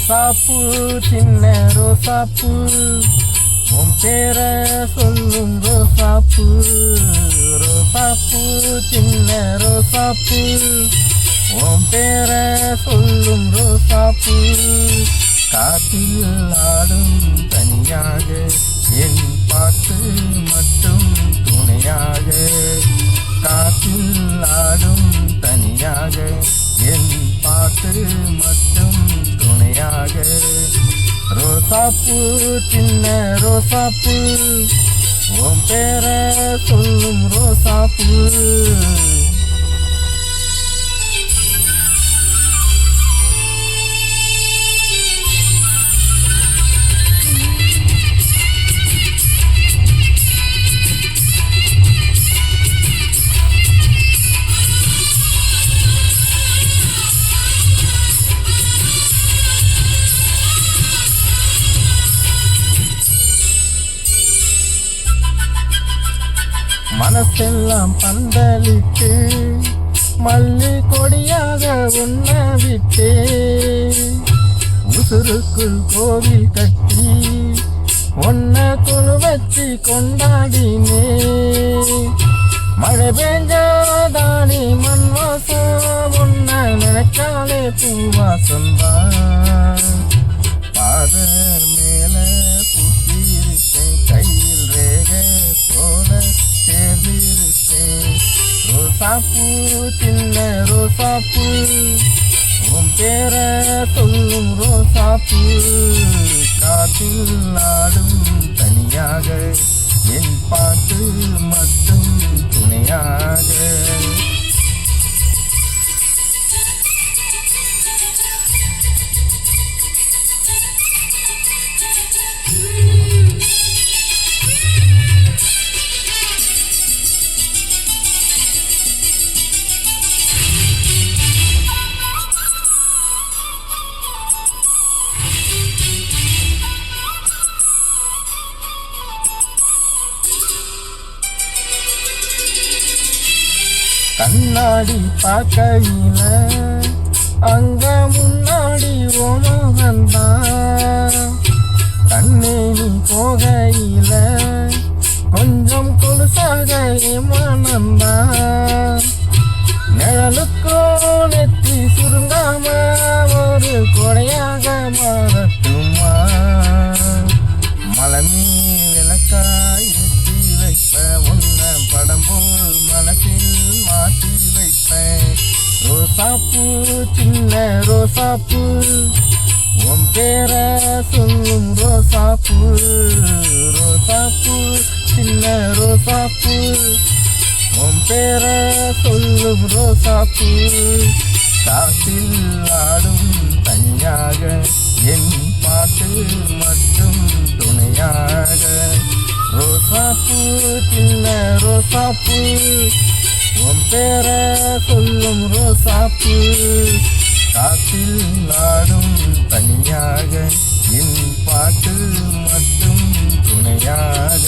ரோசாப்பூ சின்ன ரோசாப்பூ உன் பேர சொல்லும் ரோசாப்பூ. ரோசாப்பூ சின்ன ரோசாப்பூ உன் பேர சொல்லும் ரோசாப்பூ. காற்றில் ஆடும் தனியாக என் பாட்டு மட்டும் துணையாக. காற்றில் ஆடும் தனியாக என் பாட்டு மட்டும் துணையாக. ரோசாப்பூ சின்ன ரோசாப்பூ உன் பேர சொல்லும் ரோசாப்பூ. மனசெல்லாம் பந்தலிட்டு மல்லி கொடியாக உன்ன விட்டே. உசுருக்குள் கோவில் கட்டி ஒன்ன குழு வச்சு கொண்டாடினே. மழை பெஞ்சாதானி மண் வாசம் உன்ன நினைச்சாலே பூவாசம்தான். பாத மேல பூத்திருக்கேன் கையில் ரேக போல சேர்ந்திருக்கேன். ரோசாப்பூ சின்ன ரோசாப்பூ உன் பேர சொல்லும் ரோசாப்பூ. காற்றில் ஆடும் தனியாக என் பாட்டு மட்டும் துணையாக. கண்ணாடி பார்க்கையில அங்க முன்னாடி ஓமகந்தான். கண்ணே நீ போகையில கொஞ்சம் கொலுசாக மனந்தான். நிழலுக்கோ நெத்தி சுருங்காம ஒரு கொடையாக மாறட்டுமா. மலமீ விளக்காய் ஏற்றி வைப்ப உன்ன படம் போல் மனசில் மாற்றி வைப்பேன். ரோசாப்பூ சின்ன ரோசாப்பூ உன் பேர சொல்லும் ரோசாப்பூ. ரோசாப்பூ சின்ன ரோசாப்பூ உன் பேர சொல்லும் ரோசாப்பூ. காற்றில் ஆடும் தனியாக என் பாட்டு மட்டும் துணையாக. ரோசாப்பூ சின்ன ரோசாப்பூ உன் பேர சொல்லும் ரோசாப்பூ. காற்றில் ஆடும் தனியாக என் பாட்டு மட்டும் துணையாக.